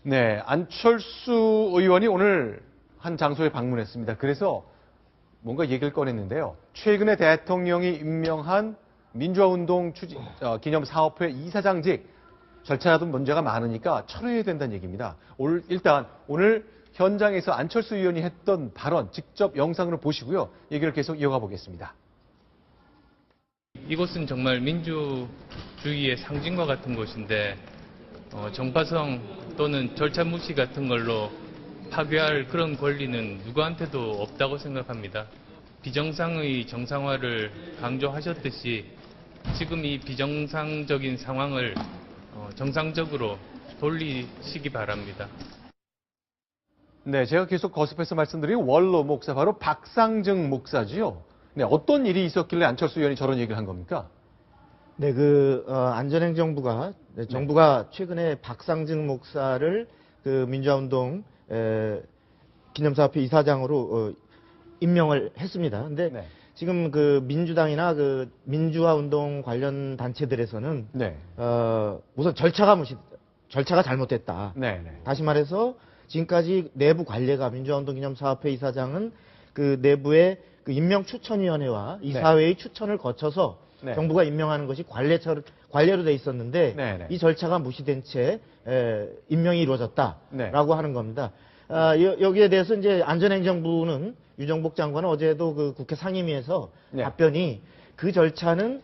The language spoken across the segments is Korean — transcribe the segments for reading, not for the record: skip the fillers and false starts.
네, 안철수 의원이 오늘 한 장소에 방문했습니다. 그래서 뭔가 얘기를 꺼냈는데요. 최근에 대통령이 임명한 민주화운동 기념사업회 이사장직 절차라도 문제가 많으니까 철회해야 된다는 얘기입니다. 일단 오늘 현장에서 안철수 의원이 했던 발언 직접 영상으로 보시고요. 얘기를 계속 이어가 보겠습니다. 이곳은 정말 민주주의의 상징과 같은 곳인데 정파성 또는 절차 무시 같은 걸로 파괴할 그런 권리는 누구한테도 없다고 생각합니다. 비정상의 정상화를 강조하셨듯이 지금 이 비정상적인 상황을 정상적으로 돌리시기 바랍니다. 네, 제가 계속 거듭해서 말씀드린 원로 목사, 바로 박상증 목사지요. 네, 어떤 일이 있었길래 안철수 의원이 저런 얘기를 한 겁니까? 네, 안전행정부가, 정부가 최근에 박상증 목사를 민주화운동 기념사업회 이사장으로 임명을 했습니다. 근데 네. 지금 민주당이나 민주화운동 관련 단체들에서는 네. 우선 절차가 잘못됐다. 네, 네. 다시 말해서 지금까지 내부 관례가 민주화운동 기념사업회 이사장은 내부의 임명추천위원회와 이사회의 추천을 거쳐서 네. 정부가 임명하는 것이 관례로 돼 있었는데 네, 네. 이 절차가 무시된 채 임명이 이루어졌다라고 네. 하는 겁니다. 여기에 대해서 이제 안전행정부는 유정복 장관은 어제도 국회 상임위에서 네. 답변이 그 절차는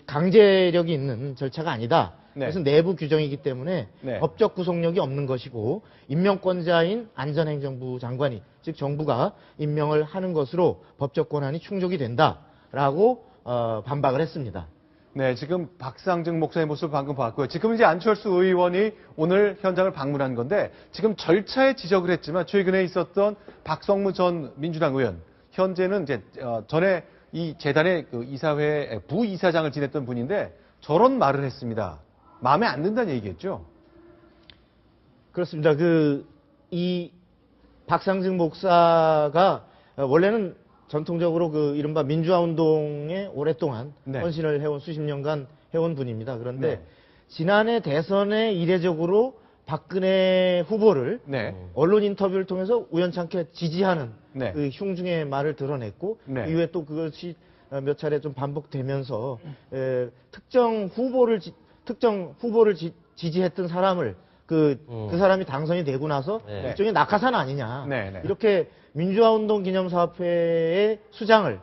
강제력이 있는 절차가 아니다. 네. 그것은 내부 규정이기 때문에 네. 법적 구속력이 없는 것이고 임명권자인 안전행정부 장관이 즉 정부가 임명을 하는 것으로 법적 권한이 충족이 된다라고 반박을 했습니다. 네, 지금 박상증 목사의 모습을 방금 봤고요. 지금 이제 안철수 의원이 오늘 현장을 방문한 건데 지금 절차에 지적을 했지만 최근에 있었던 박성무 전 민주당 의원 현재는 이제 전에 이 재단의 이사회 부이사장을 지냈던 분인데 저런 말을 했습니다. 마음에 안 든다는 얘기겠죠? 그렇습니다. 이 박상증 목사가 원래는 전통적으로 이른바 민주화운동에 오랫동안 네. 헌신을 해온 수십 년간 해온 분입니다. 그런데 네. 지난해 대선에 이례적으로 박근혜 후보를 네. 언론 인터뷰를 통해서 우연찮게 지지하는 네. 흉중의 말을 드러냈고 네. 이후에 또 그것이 몇 차례 좀 반복되면서 특정 후보를 지지했던 사람을 그 사람이 당선이 되고 나서 네. 일종의 낙하산 아니냐. 네, 네. 이렇게 민주화운동 기념사업회의 수장을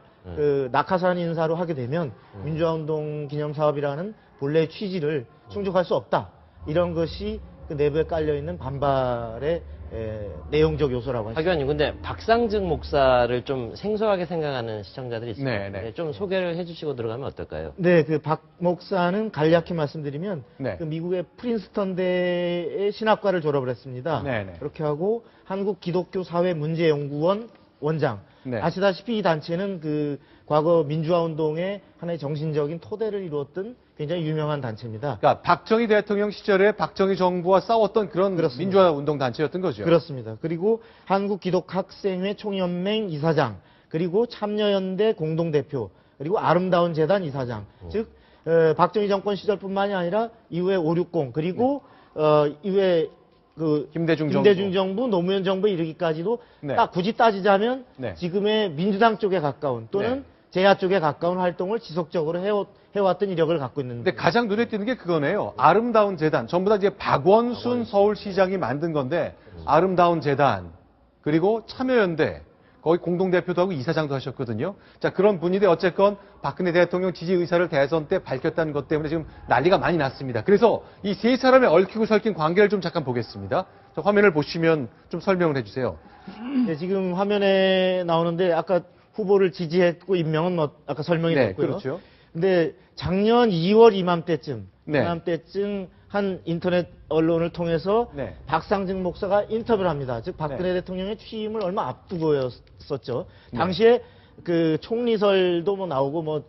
낙하산 인사로 하게 되면 민주화운동 기념사업이라는 본래의 취지를 충족할 수 없다. 이런 것이 내부에 깔려있는 반발의 내용적 요소라고 하죠. 박 의원님, 근데 박상증 목사를 좀 생소하게 생각하는 시청자들이 있습니다. 네, 네. 좀 소개를 해주시고 들어가면 어떨까요? 네, 박 목사는 간략히 말씀드리면 네. 미국의 프린스턴대의 신학과를 졸업을 했습니다. 네, 네. 그렇게 하고 한국 기독교 사회 문제연구원 원장. 네. 아시다시피 이 단체는 과거 민주화운동의 하나의 정신적인 토대를 이루었던 굉장히 유명한 단체입니다. 그러니까 박정희 대통령 시절에 박정희 정부와 싸웠던 그런 그렇습니다. 민주화 운동 단체였던 거죠. 그렇습니다. 그리고 한국기독학생회 총연맹 이사장, 그리고 참여연대 공동대표, 그리고 아름다운 재단 이사장. 즉 박정희 정권 시절뿐만이 아니라 이후에 560 그리고 이후에 김대중 정부, 노무현 정부에 이르기까지도 네. 딱 굳이 따지자면 네. 지금의 민주당 쪽에 가까운 또는 네. 제야 쪽에 가까운 활동을 지속적으로 해왔던 이력을 갖고 있는. 근데 가장 눈에 띄는 게 그거네요. 아름다운 재단. 전부 다 이제 박원순 서울시장이 만든 건데 아름다운 재단 그리고 참여연대 거기 공동대표도 하고 이사장도 하셨거든요. 자, 그런 분인데 어쨌건 박근혜 대통령 지지 의사를 대선 때 밝혔다는 것 때문에 지금 난리가 많이 났습니다. 그래서 이 세 사람의 얽히고 설킨 관계를 좀 잠깐 보겠습니다. 자, 화면을 보시면 좀 설명을 해주세요. 네, 지금 화면에 나오는데 아까 후보를 지지했고 임명은 아까 설명이 네, 됐고요. 그렇죠. 근데 작년 2월 이맘때쯤 네. 한 인터넷 언론을 통해서 네. 박상증 목사가 인터뷰를 합니다. 즉 박근혜 네. 대통령의 취임을 얼마 앞두고였었죠. 네. 당시에 총리설도 나오고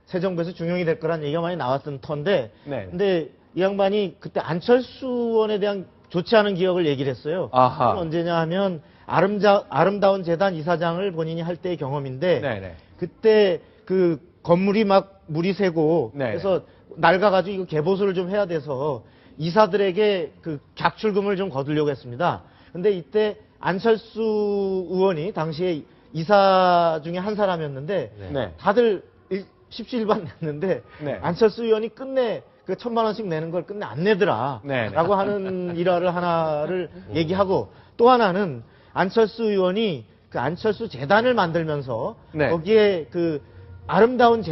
새 정부에서 중용이 될 거란 얘기가 많이 나왔던 터인데 네. 근데 이 양반이 그때 안철수 의원에 대한 좋지 않은 기억을 얘기를 했어요. 아하. 그건 언제냐 하면 아름다운 재단 이사장을 본인이 할 때의 경험인데 네네. 그때 건물이 막 물이 새고 네네. 그래서 낡아가지고 이거 개보수를 좀 해야 돼서 이사들에게 그 객출금을 좀 거두려고 했습니다. 근데 이때 안철수 의원이 당시에 이사 중에 한 사람이었는데 네. 다들 십시일반 냈는데 네. 안철수 의원이 끝내 그 1,000만 원씩 내는 걸 끝내 안 내더라 네. 라고 하는 일화를 하나를 얘기하고, 또 하나는 안철수 의원이 그 안철수 재단을 만들면서 네. 거기에 그 아름다운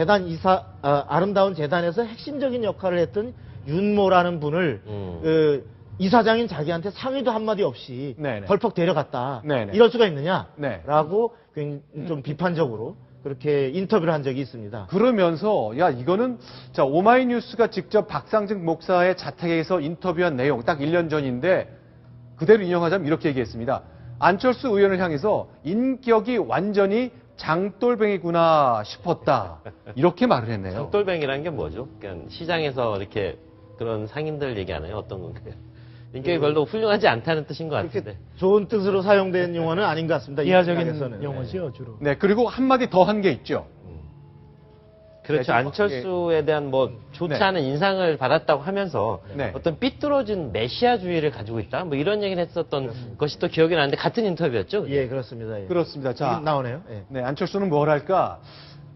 아름다운 재단에서 핵심적인 역할을 했던 윤모라는 분을 그 이사장인 자기한테 상의도 한마디 없이 네네. 덜컥 데려갔다. 네네. 이럴 수가 있느냐? 네. 라고 좀 비판적으로 그렇게 인터뷰를 한 적이 있습니다. 그러면서 야 이거는 자 오마이뉴스가 직접 박상증 목사의 자택에서 인터뷰한 내용 딱 1년 전인데 그대로 인용하자면 이렇게 얘기했습니다. 안철수 의원을 향해서 인격이 완전히 장돌뱅이구나 싶었다. 이렇게 말을 했네요. 장돌뱅이라는 게 뭐죠? 그러니까 시장에서 이렇게 그런 상인들 얘기하나요? 어떤 건가요? 인격이 별로 훌륭하지 않다는 뜻인 것 그렇게 같은데. 좋은 뜻으로 사용된 용어는 아닌 것 같습니다. 이 이하적인 시각에서는. 용어죠, 주로. 네 그리고 한마디 더 한 게 있죠. 그렇죠. 네, 안철수에 대한 뭐 좋지 네. 않은 인상을 받았다고 하면서 네. 어떤 삐뚤어진 메시아주의를 가지고 있다. 뭐 이런 얘기를 했었던 것이 또 기억이 나는데 같은 인터뷰였죠. 그죠? 예, 그렇습니다. 예. 그렇습니다. 자 지금 나오네요. 예. 네, 안철수는 뭘 할까?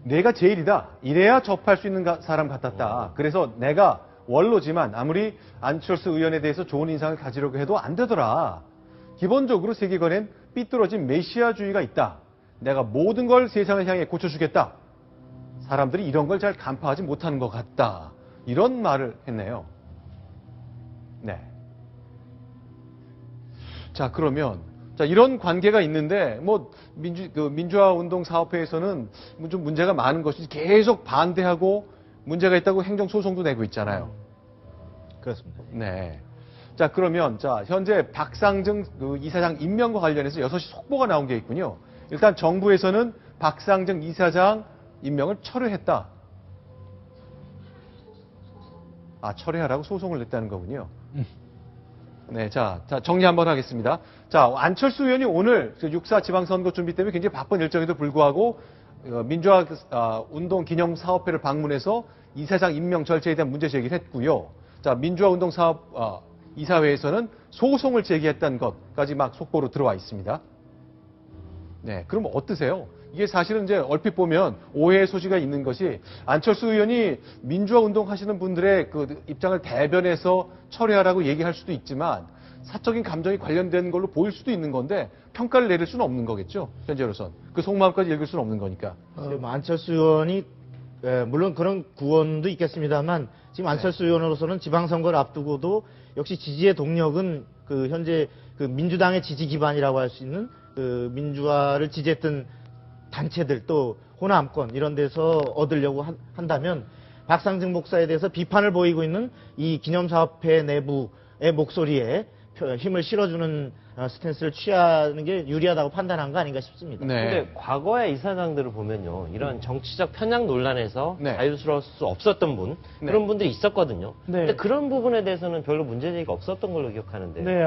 내가 제일이다. 이래야 접할 수 있는 사람 같았다. 그래서 내가 원로지만 아무리 안철수 의원에 대해서 좋은 인상을 가지려고 해도 안 되더라. 기본적으로 세계관엔 삐뚤어진 메시아주의가 있다. 내가 모든 걸 세상을 향해 고쳐주겠다. 사람들이 이런 걸 잘 간파하지 못하는 것 같다. 이런 말을 했네요. 네. 자, 그러면 자, 이런 관계가 있는데, 뭐, 민주화 운동 사업회에서는 좀 문제가 많은 것이 계속 반대하고 문제가 있다고 행정소송도 내고 있잖아요. 그렇습니다. 네. 자, 그러면, 자, 현재 박상증 그 이사장 임명과 관련해서 6시 속보가 나온 게 있군요. 일단 정부에서는 박상증 이사장 임명을 철회했다. 아, 철회하라고 소송을 냈다는 거군요. 네, 자, 정리 한번 하겠습니다. 자, 안철수 의원이 오늘 6.4 지방선거 준비 때문에 굉장히 바쁜 일정에도 불구하고 민주화 운동 기념 사업회를 방문해서 이사장 임명 절차에 대한 문제 제기를 했고요. 자, 민주화 운동 사업 이사회에서는 소송을 제기했다는 것까지 막 속보로 들어와 있습니다. 네, 그럼 어떠세요? 이게 사실은 이제 얼핏 보면 오해의 소지가 있는 것이 안철수 의원이 민주화 운동 하시는 분들의 그 입장을 대변해서 철회하라고 얘기할 수도 있지만 사적인 감정이 관련된 걸로 보일 수도 있는 건데 평가를 내릴 수는 없는 거겠죠. 현재로선. 그 속마음까지 읽을 수는 없는 거니까. 지금 안철수 의원이 물론 그런 구원도 있겠습니다만 지금 안철수 의원으로서는 지방선거를 앞두고도 역시 지지의 동력은 그 현재 그 민주당의 지지 기반이라고 할 수 있는 그 민주화를 지지했던 단체들 또 호남권 이런 데서 얻으려고 한다면 박상증 목사에 대해서 비판을 보이고 있는 이 기념사업회 내부의 목소리에 힘을 실어주는 스탠스를 취하는 게 유리하다고 판단한 거 아닌가 싶습니다. 네. 근데 과거의 이사장들을 보면요. 이런 정치적 편향 논란에서 네. 자유스러울 수 없었던 분, 네. 그런 분들이 있었거든요. 네. 근데 그런 부분에 대해서는 별로 문제제기가 없었던 걸로 기억하는데. 네,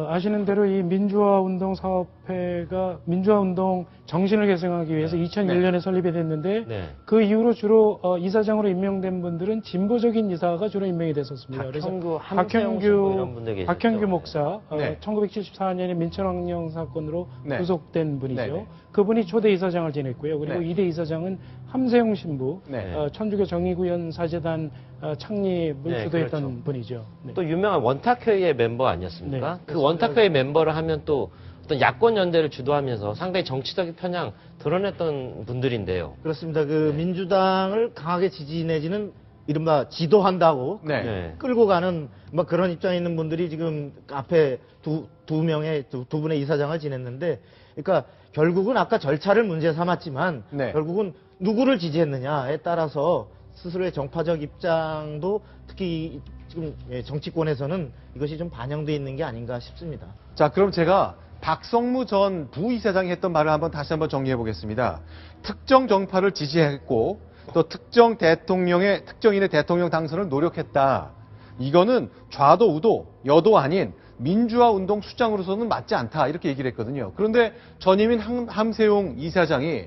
아시는 대로 이 민주화 운동 사업회가 민주화 운동 정신을 계승하기 위해서 2001년에 설립이 됐는데 네. 그 이후로 주로 이사장으로 임명된 분들은 진보적인 이사가 주로 임명이 됐었습니다. 박형규, 함세영 신부 이런 분들 계셨죠. 박형규 목사, 네. 1974년에 민천왕령 사건으로 네. 구속된 분이죠. 네, 네. 그분이 초대 이사장을 지냈고요. 그리고 네. 2대 이사장은 함세용 신부, 네. 천주교 정의구현 사재단 창립을 네, 주도했던 그렇죠. 분이죠. 네. 또 유명한 원탁회의 멤버 아니었습니까? 네, 그 원탁회의 멤버를 하면 또 어떤 야권 연대를 주도하면서 상당히 정치적인 편향 드러냈던 분들인데요. 그렇습니다. 그 민주당을 강하게 지지 내지는 이른바 지도한다고 네. 네. 끌고 가는 뭐 그런 입장에 있는 분들이 지금 앞에 두 분의 이사장을 지냈는데, 그러니까 결국은 아까 절차를 문제 삼았지만 네. 결국은 누구를 지지했느냐에 따라서 스스로의 정파적 입장도 특히 지금 정치권에서는 이것이 좀 반영되어 있는 게 아닌가 싶습니다. 자, 그럼 제가 박성무 전 부이사장이 했던 말을 다시 한번 정리해 보겠습니다. 특정 정파를 지지했고 또 특정인의 대통령 당선을 노력했다. 이거는 좌도 우도 여도 아닌 민주화 운동 수장으로서는 맞지 않다. 이렇게 얘기를 했거든요. 그런데 전임인 함세용 이사장이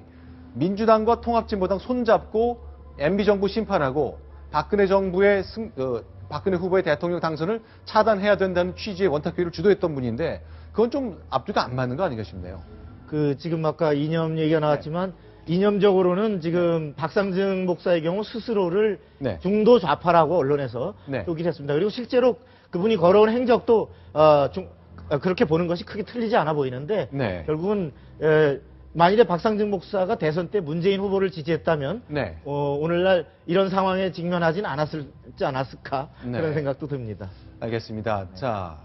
민주당과 통합진보당 손잡고 MB 정부 심판하고 박근혜 정부의 박근혜 후보의 대통령 당선을 차단해야 된다는 취지의 원탁회의를 주도했던 분인데 그건 좀 앞뒤가 안 맞는 거 아닌가 싶네요. 그 지금 아까 이념 얘기가 나왔지만 이념적으로는 지금 박상증 목사의 경우 스스로를 네. 중도 좌파라고 언론에서 네. 표기를 했습니다. 그리고 실제로 그분이 걸어온 행적도 그렇게 보는 것이 크게 틀리지 않아 보이는데 네. 결국은 만일에 박상증 목사가 대선 때 문재인 후보를 지지했다면 네. 오늘날 이런 상황에 직면하진 않았을까 네. 그런 생각도 듭니다. 알겠습니다. 자,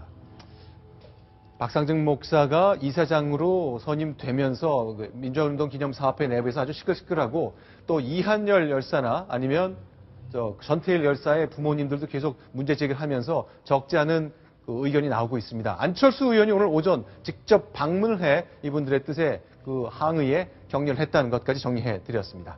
박상증 목사가 이사장으로 선임되면서 그 민주화운동 기념사업회 내부에서 아주 시끌시끌하고 또 이한열 열사나 아니면 전태일 열사의 부모님들도 계속 문제 제기를 하면서 적지 않은 그 의견이 나오고 있습니다. 안철수 의원이 오늘 오전 직접 방문을 해 이분들의 뜻에 그 항의에 격려를 했다는 것까지 정리해 드렸습니다.